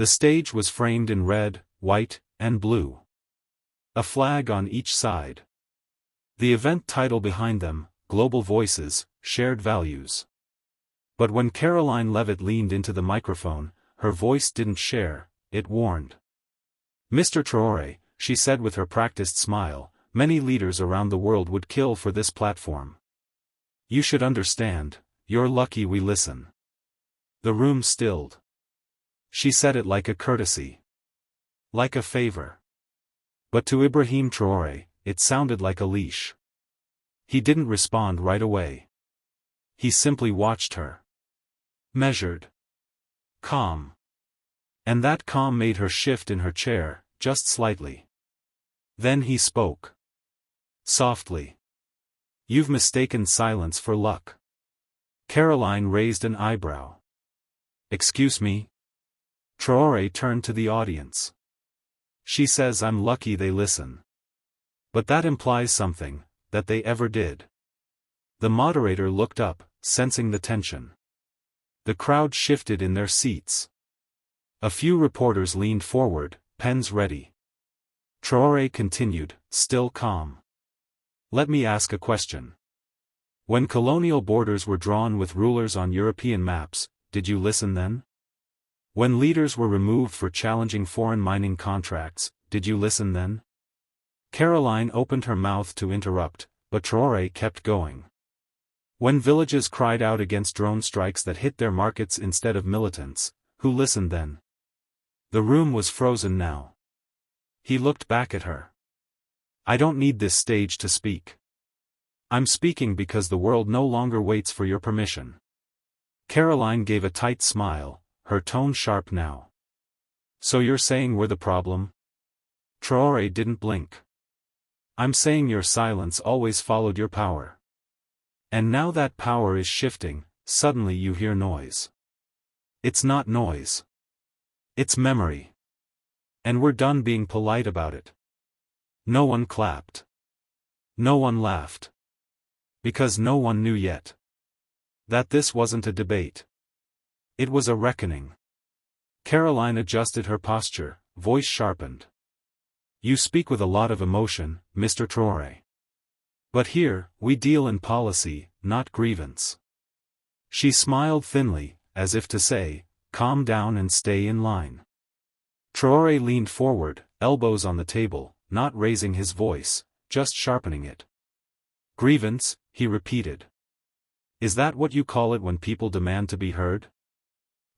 The stage was framed in red, white, and blue. A flag on each side. The event title behind them, Global Voices, Shared Values. But when Karoline Leavitt leaned into the microphone, her voice didn't share, it warned. Mr. Traoré, she said with her practiced smile, many leaders around the world would kill for this platform. You should understand, you're lucky we listen. The room stilled. She said it like a courtesy. Like a favor. But to Ibrahim Traoré, it sounded like a leash. He didn't respond right away. He simply watched her. Measured. Calm. And that calm made her shift in her chair, just slightly. Then he spoke. Softly. You've mistaken silence for luck. Karoline raised an eyebrow. Excuse me? Traoré turned to the audience. She says I'm lucky they listen. But that implies something, that they ever did. The moderator looked up, sensing the tension. The crowd shifted in their seats. A few reporters leaned forward, pens ready. Traoré continued, still calm. Let me ask a question. When colonial borders were drawn with rulers on European maps, did you listen then? When leaders were removed for challenging foreign mining contracts, did you listen then? Karoline opened her mouth to interrupt, but Traoré kept going. When villages cried out against drone strikes that hit their markets instead of militants, who listened then? The room was frozen now. He looked back at her. I don't need this stage to speak. I'm speaking because the world no longer waits for your permission. Karoline gave a tight smile, her tone sharp now. So you're saying we're the problem? Traoré didn't blink. I'm saying your silence always followed your power. And now that power is shifting, suddenly you hear noise. It's not noise. It's memory. And we're done being polite about it. No one clapped. No one laughed. Because no one knew yet. That this wasn't a debate. It was a reckoning. Karoline adjusted her posture, voice sharpened. You speak with a lot of emotion, Mr. Traoré. But here, we deal in policy, not grievance. She smiled thinly, as if to say, calm down and stay in line. Traoré leaned forward, elbows on the table, not raising his voice, just sharpening it. Grievance, he repeated. Is that what you call it when people demand to be heard?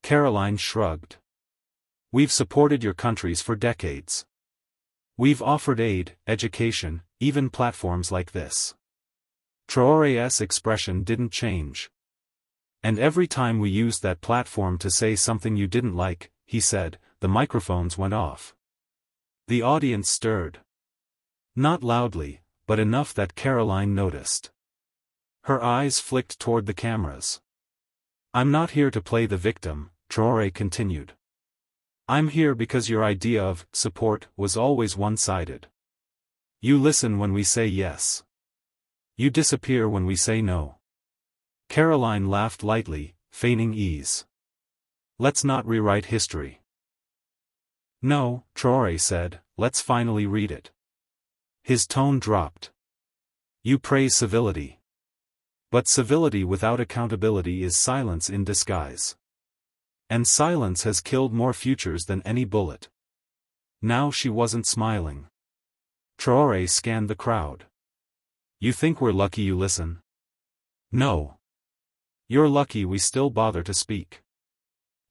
Karoline shrugged. We've supported your countries for decades. We've offered aid, education, even platforms like this. Traoré's expression didn't change. And every time we used that platform to say something you didn't like, he said, the microphones went off. The audience stirred. Not loudly, but enough that Karoline noticed. Her eyes flicked toward the cameras. I'm not here to play the victim, Traoré continued. I'm here because your idea of support was always one-sided. You listen when we say yes. You disappear when we say no. Karoline laughed lightly, feigning ease. Let's not rewrite history. No, Traoré said, let's finally read it. His tone dropped. You praise civility. But civility without accountability is silence in disguise. And silence has killed more futures than any bullet. Now she wasn't smiling. Traoré scanned the crowd. You think we're lucky you listen? No. You're lucky we still bother to speak.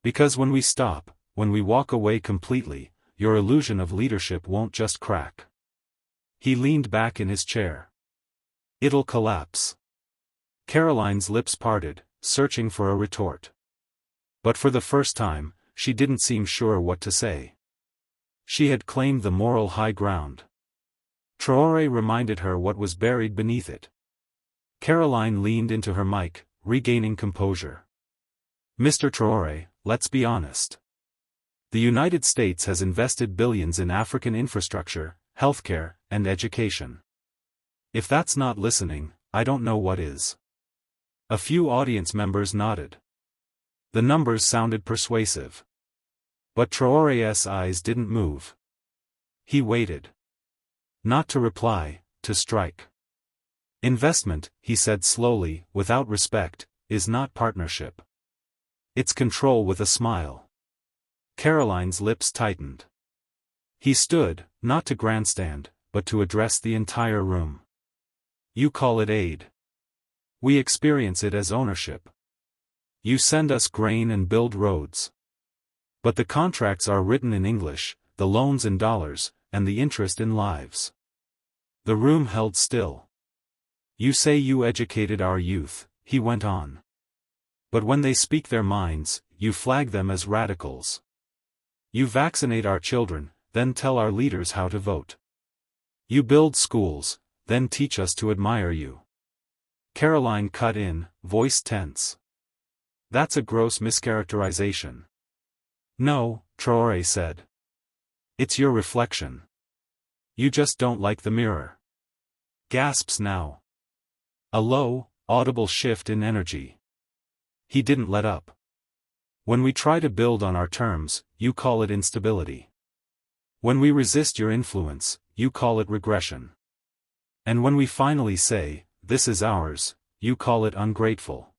Because when we stop, when we walk away completely, your illusion of leadership won't just crack. He leaned back in his chair. It'll collapse. Karoline's lips parted, searching for a retort. But for the first time, she didn't seem sure what to say. She had claimed the moral high ground. Traoré reminded her what was buried beneath it. Karoline leaned into her mic, regaining composure. Mr. Traoré, let's be honest. The United States has invested billions in African infrastructure, healthcare, and education. If that's not listening, I don't know what is. A few audience members nodded. The numbers sounded persuasive. But Traoré's eyes didn't move. He waited. Not to reply, to strike. Investment, he said slowly, without respect, is not partnership. It's control with a smile. Karoline's lips tightened. He stood, not to grandstand, but to address the entire room. You call it aid. We experience it as ownership. You send us grain and build roads. But the contracts are written in English, the loans in dollars, and the interest in lives. The room held still. You say you educated our youth, he went on. But when they speak their minds, you flag them as radicals. You vaccinate our children, then tell our leaders how to vote. You build schools, then teach us to admire you. Karoline cut in, voice tense. That's a gross mischaracterization. No, Traoré said. It's your reflection. You just don't like the mirror. Gasps now. A low, audible shift in energy. He didn't let up. When we try to build on our terms, you call it instability. When we resist your influence, you call it regression. And when we finally say, this is ours, you call it ungrateful.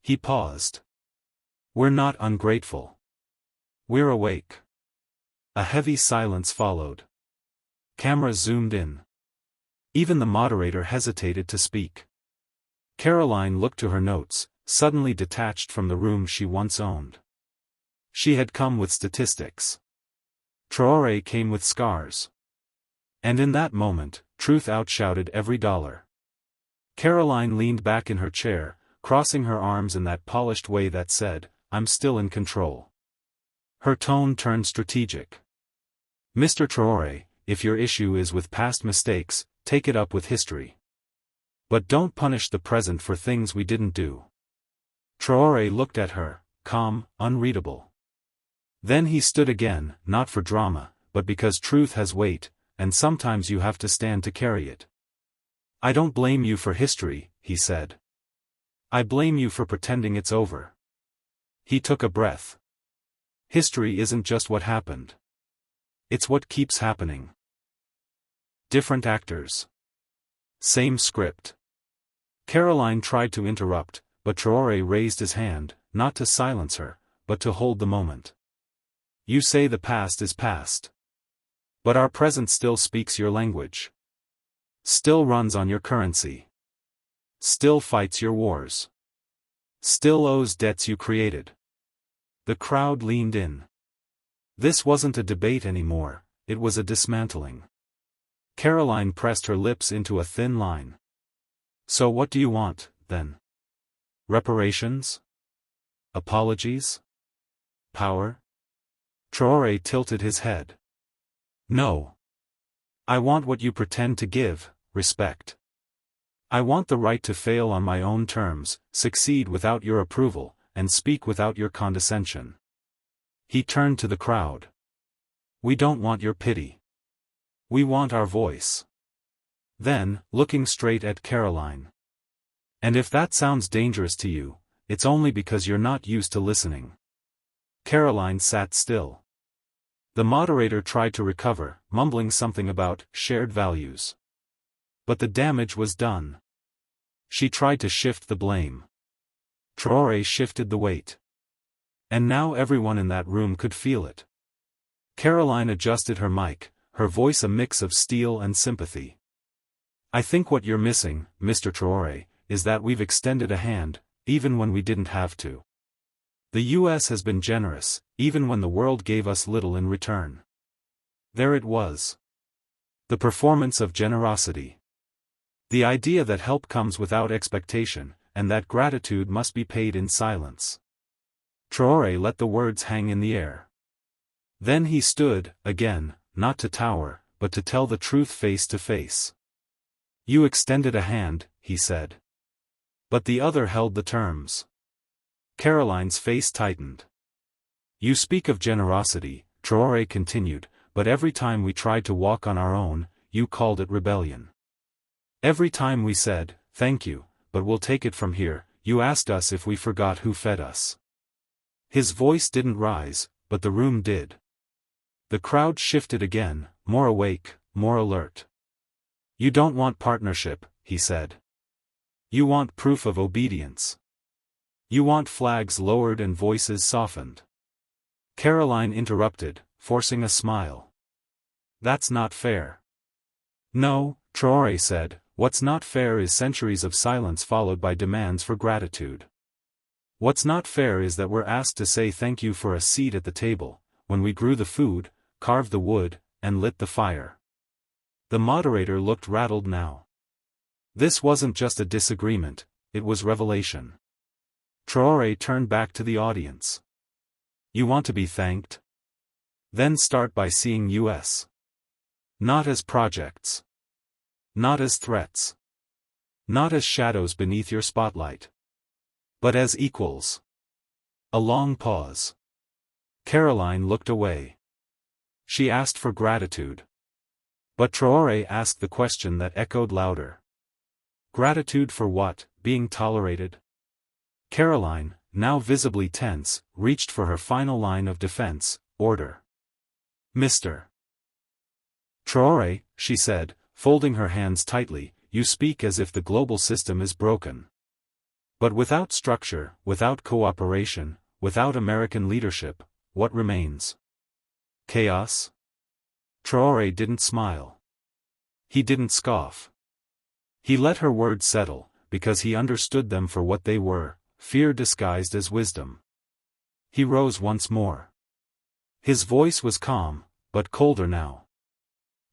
He paused. We're not ungrateful. We're awake. A heavy silence followed. Camera zoomed in. Even the moderator hesitated to speak. Karoline looked to her notes, suddenly detached from the room she once owned. She had come with statistics. Traoré came with scars. And in that moment, truth outshouted every dollar. Karoline leaned back in her chair, crossing her arms in that polished way that said, I'm still in control. Her tone turned strategic. Mr. Traoré, if your issue is with past mistakes, take it up with history. But don't punish the present for things we didn't do. Traoré looked at her, calm, unreadable. Then he stood again, not for drama, but because truth has weight, and sometimes you have to stand to carry it. I don't blame you for history, he said. I blame you for pretending it's over. He took a breath. History isn't just what happened. It's what keeps happening. Different actors. Same script. Karoline tried to interrupt, but Traoré raised his hand, not to silence her, but to hold the moment. You say the past is past. But our present still speaks your language. Still runs on your currency. Still fights your wars. Still owes debts you created. The crowd leaned in. This wasn't a debate anymore, it was a dismantling. Karoline pressed her lips into a thin line. So what do you want, then? Reparations? Apologies? Power? Traoré tilted his head. No. I want what you pretend to give, respect. I want the right to fail on my own terms, succeed without your approval, and speak without your condescension. He turned to the crowd. We don't want your pity. We want our voice. Then, looking straight at Karoline. And if that sounds dangerous to you, it's only because you're not used to listening. Karoline sat still. The moderator tried to recover, mumbling something about shared values. But the damage was done. She tried to shift the blame. Traoré shifted the weight. And now everyone in that room could feel it. Karoline adjusted her mic, her voice a mix of steel and sympathy. I think what you're missing, Mr. Traoré, is that we've extended a hand, even when we didn't have to. The U.S. has been generous, even when the world gave us little in return. There it was. The performance of generosity. The idea that help comes without expectation, and that gratitude must be paid in silence. Traoré let the words hang in the air. Then he stood, again, not to tower, but to tell the truth face to face. You extended a hand, he said. But the other held the terms. Karoline's face tightened. You speak of generosity, Traoré continued, but every time we tried to walk on our own, you called it rebellion. Every time we said, thank you, but we'll take it from here, you asked us if we forgot who fed us. His voice didn't rise, but the room did. The crowd shifted again, more awake, more alert. "You don't want partnership," he said. "You want proof of obedience. You want flags lowered and voices softened." Karoline interrupted, forcing a smile. "That's not fair." "No," Traoré said, "what's not fair is centuries of silence followed by demands for gratitude. What's not fair is that we're asked to say thank you for a seat at the table, when we grew the food, carved the wood, and lit the fire." The moderator looked rattled now. This wasn't just a disagreement, it was revelation. Traoré turned back to the audience. "You want to be thanked? Then start by seeing us. Not as projects. Not as threats. Not as shadows beneath your spotlight. But as equals." A long pause. Karoline looked away. She asked for gratitude. But Traoré asked the question that echoed louder. Gratitude for what, being tolerated? Karoline, now visibly tense, reached for her final line of defense, order. "Mr. Traoré," she said, folding her hands tightly, "you speak as if the global system is broken. But without structure, without cooperation, without American leadership, what remains? Chaos?" Traoré didn't smile. He didn't scoff. He let her words settle, because he understood them for what they were, fear disguised as wisdom. He rose once more. His voice was calm, but colder now.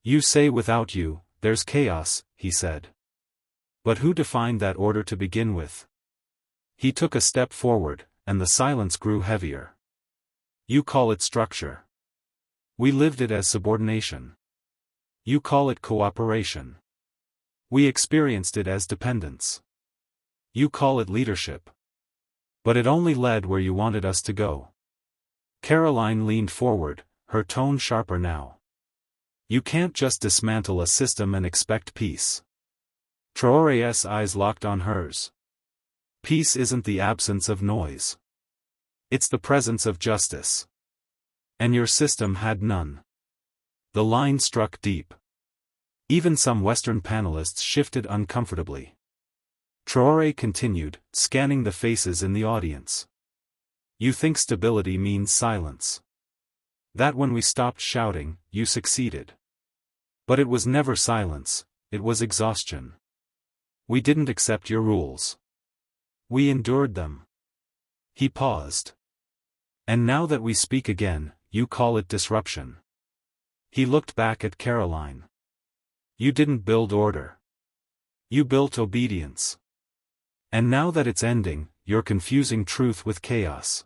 "You say without you, there's chaos," he said. "But who defined that order to begin with?" He took a step forward, and the silence grew heavier. "You call it structure. We lived it as subordination. You call it cooperation. We experienced it as dependence. You call it leadership. But it only led where you wanted us to go." Karoline leaned forward, her tone sharper now. "You can't just dismantle a system and expect peace." Traoré's eyes locked on hers. "Peace isn't the absence of noise. It's the presence of justice. And your system had none." The line struck deep. Even some Western panelists shifted uncomfortably. Traoré continued, scanning the faces in the audience. "You think stability means silence. That when we stopped shouting, you succeeded. But it was never silence, it was exhaustion. We didn't accept your rules. We endured them." He paused. "And now that we speak again, you call it disruption." He looked back at Karoline. "You didn't build order. You built obedience. And now that it's ending, you're confusing truth with chaos."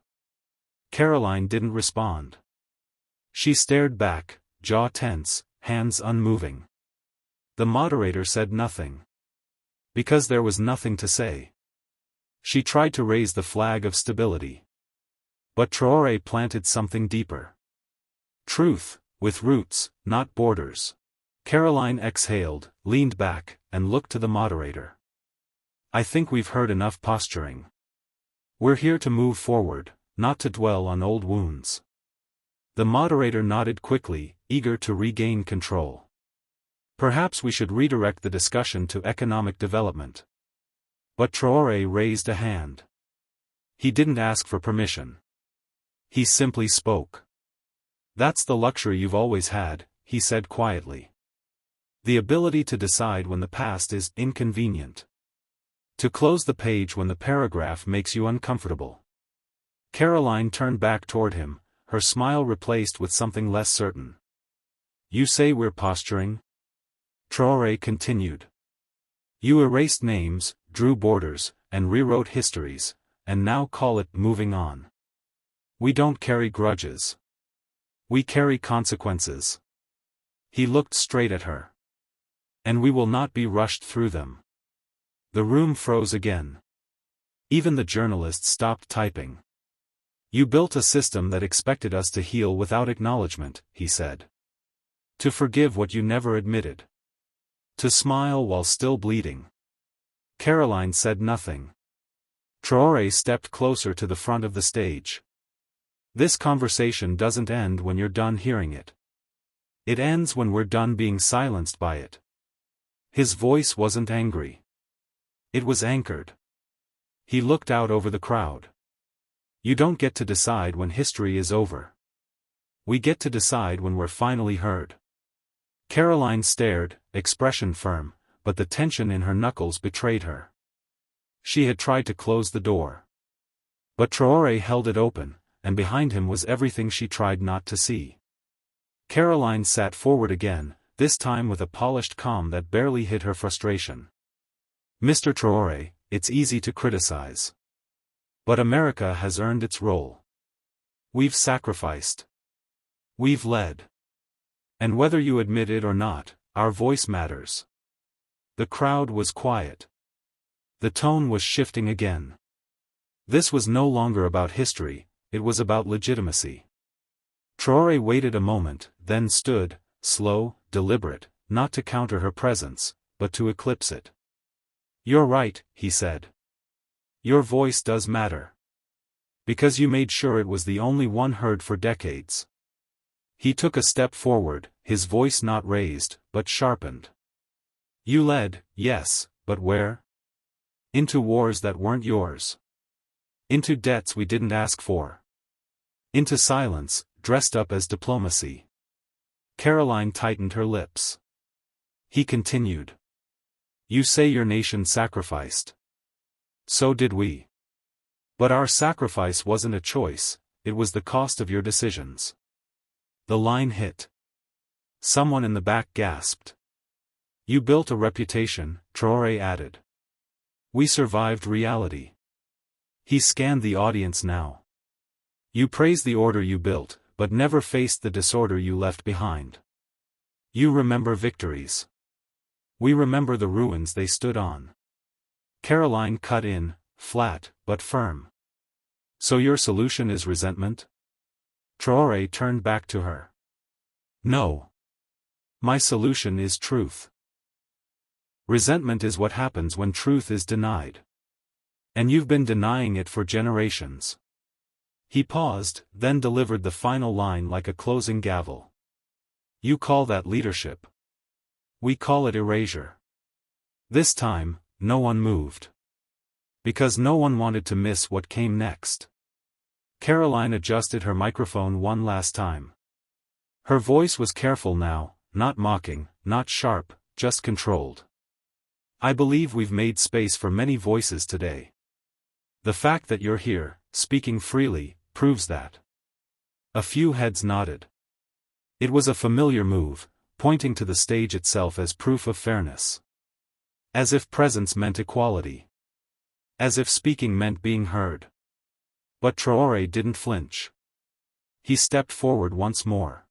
Karoline didn't respond. She stared back, jaw tense, hands unmoving. The moderator said nothing. Because there was nothing to say. She tried to raise the flag of stability. But Traoré planted something deeper. Truth, with roots, not borders. Karoline exhaled, leaned back, and looked to the moderator. "I think we've heard enough posturing. We're here to move forward, not to dwell on old wounds." The moderator nodded quickly, eager to regain control. "Perhaps we should redirect the discussion to economic development." But Traoré raised a hand. He didn't ask for permission. He simply spoke. "That's the luxury you've always had," he said quietly. "The ability to decide when the past is inconvenient. To close the page when the paragraph makes you uncomfortable." Karoline turned back toward him, her smile replaced with something less certain. "You say we're posturing?" Traoré continued. "You erased names, drew borders, and rewrote histories, and now call it moving on. We don't carry grudges. We carry consequences." He looked straight at her. "And we will not be rushed through them." The room froze again. Even the journalists stopped typing. "You built a system that expected us to heal without acknowledgement," he said. "To forgive what you never admitted. To smile while still bleeding." Karoline said nothing. Traoré stepped closer to the front of the stage. This conversation doesn't end when you're done hearing it. It ends when we're done being silenced by it. His voice wasn't angry. It was anchored. He looked out over the crowd. You don't get to decide when history is over. We get to decide when we're finally heard. Karoline stared, expression firm, but the tension in her knuckles betrayed her. She had tried to close the door. But Traoré held it open, and behind him was everything she tried not to see. Karoline sat forward again, this time with a polished calm that barely hid her frustration. Mr. Traoré, it's easy to criticize. But America has earned its role. We've sacrificed. We've led. And whether you admit it or not, our voice matters. The crowd was quiet. The tone was shifting again. This was no longer about history, it was about legitimacy. Traoré waited a moment, then stood, slow, deliberate, not to counter her presence, but to eclipse it. You're right, he said. Your voice does matter. Because you made sure it was the only one heard for decades. He took a step forward, his voice not raised, but sharpened. You led, yes, but where? Into wars that weren't yours. Into debts we didn't ask for. Into silence, dressed up as diplomacy. Karoline tightened her lips. He continued. You say your nation sacrificed. So did we. But our sacrifice wasn't a choice, it was the cost of your decisions. The line hit. Someone in the back gasped. You built a reputation, Traoré added. We survived reality. He scanned the audience now. You praised the order you built, but never faced the disorder you left behind. You remember victories. We remember the ruins they stood on. Karoline cut in, flat, but firm. So your solution is resentment? Traoré turned back to her. No. My solution is truth. Resentment is what happens when truth is denied. And you've been denying it for generations. He paused, then delivered the final line like a closing gavel. You call that leadership. We call it erasure. This time, no one moved. Because no one wanted to miss what came next. Karoline adjusted her microphone one last time. Her voice was careful now, not mocking, not sharp, just controlled. I believe we've made space for many voices today. The fact that you're here, speaking freely, proves that. A few heads nodded. It was a familiar move, pointing to the stage itself as proof of fairness. As if presence meant equality. As if speaking meant being heard. But Traoré didn't flinch. He stepped forward once more.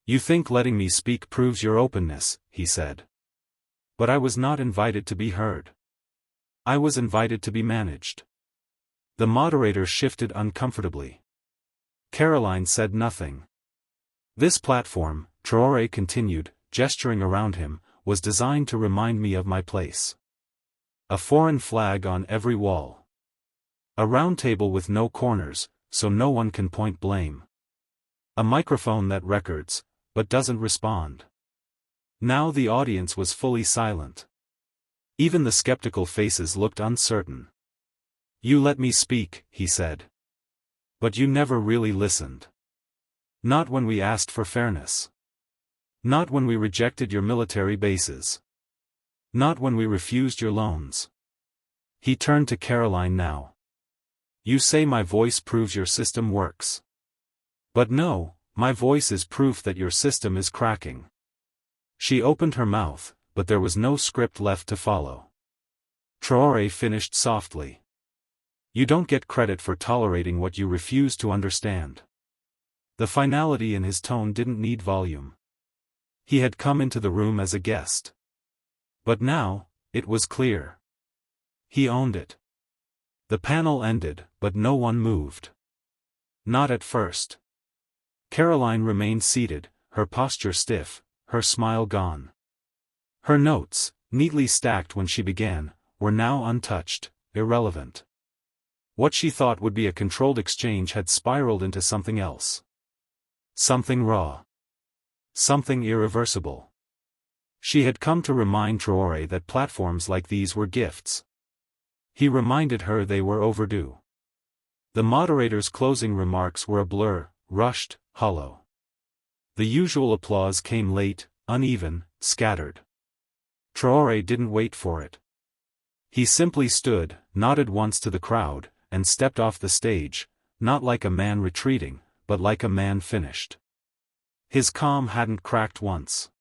You think letting me speak proves your openness, he said. But I was not invited to be heard. I was invited to be managed. The moderator shifted uncomfortably. Karoline said nothing. This platform, Traoré continued, gesturing around him, was designed to remind me of my place. A foreign flag on every wall. A round table with no corners, so no one can point blame. A microphone that records, but doesn't respond. Now the audience was fully silent. Even the skeptical faces looked uncertain. You let me speak, he said. But you never really listened. Not when we asked for fairness. Not when we rejected your military bases. Not when we refused your loans. He turned to Karoline now. You say my voice proves your system works. But no, my voice is proof that your system is cracking. She opened her mouth, but there was no script left to follow. Traoré finished softly. You don't get credit for tolerating what you refuse to understand. The finality in his tone didn't need volume. He had come into the room as a guest. But now, it was clear. He owned it. The panel ended, but no one moved. Not at first. Karoline remained seated, her posture stiff, her smile gone. Her notes, neatly stacked when she began, were now untouched, irrelevant. What she thought would be a controlled exchange had spiraled into something else. Something raw. Something irreversible. She had come to remind Traoré that platforms like these were gifts. He reminded her they were overdue. The moderator's closing remarks were a blur, rushed, hollow. The usual applause came late, uneven, scattered. Traoré didn't wait for it. He simply stood, nodded once to the crowd, and stepped off the stage, not like a man retreating, but like a man finished. His calm hadn't cracked once.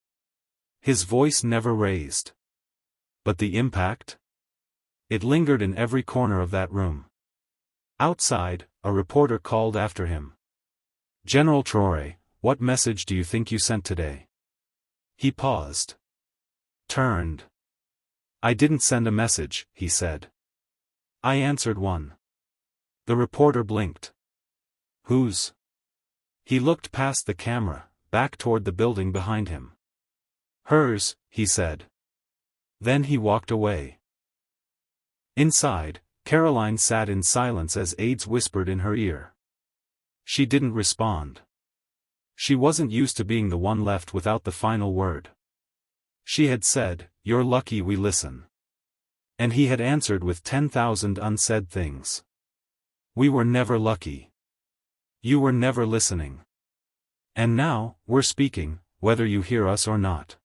His voice never raised. But the impact? It lingered in every corner of that room. Outside, a reporter called after him. "General Traoré, what message do you think you sent today?" He paused. Turned. "I didn't send a message," he said. "I answered one." The reporter blinked. "Whose?" He looked past the camera, back toward the building behind him. "Hers," he said. Then he walked away. Inside, Karoline sat in silence as aides whispered in her ear. She didn't respond. She wasn't used to being the one left without the final word. She had said, "You're lucky we listen." And he had answered with 10,000 unsaid things. "We were never lucky. You were never listening. And now, we're speaking, whether you hear us or not."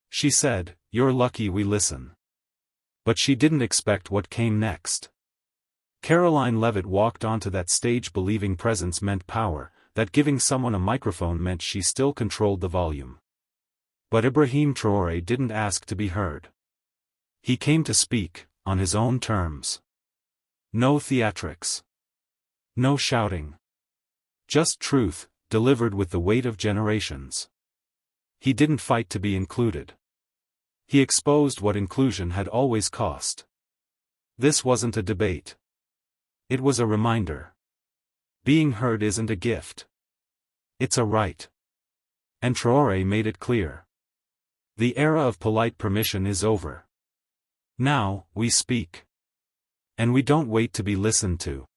She said, "You're lucky we listen." But she didn't expect what came next. Karoline Leavitt walked onto that stage believing presence meant power, that giving someone a microphone meant she still controlled the volume. But Ibrahim Traoré didn't ask to be heard. He came to speak, on his own terms. No theatrics. No shouting. Just truth, delivered with the weight of generations. He didn't fight to be included. He exposed what inclusion had always cost. This wasn't a debate. It was a reminder. Being heard isn't a gift. It's a right. And Traoré made it clear. The era of polite permission is over. Now, we speak. And we don't wait to be listened to.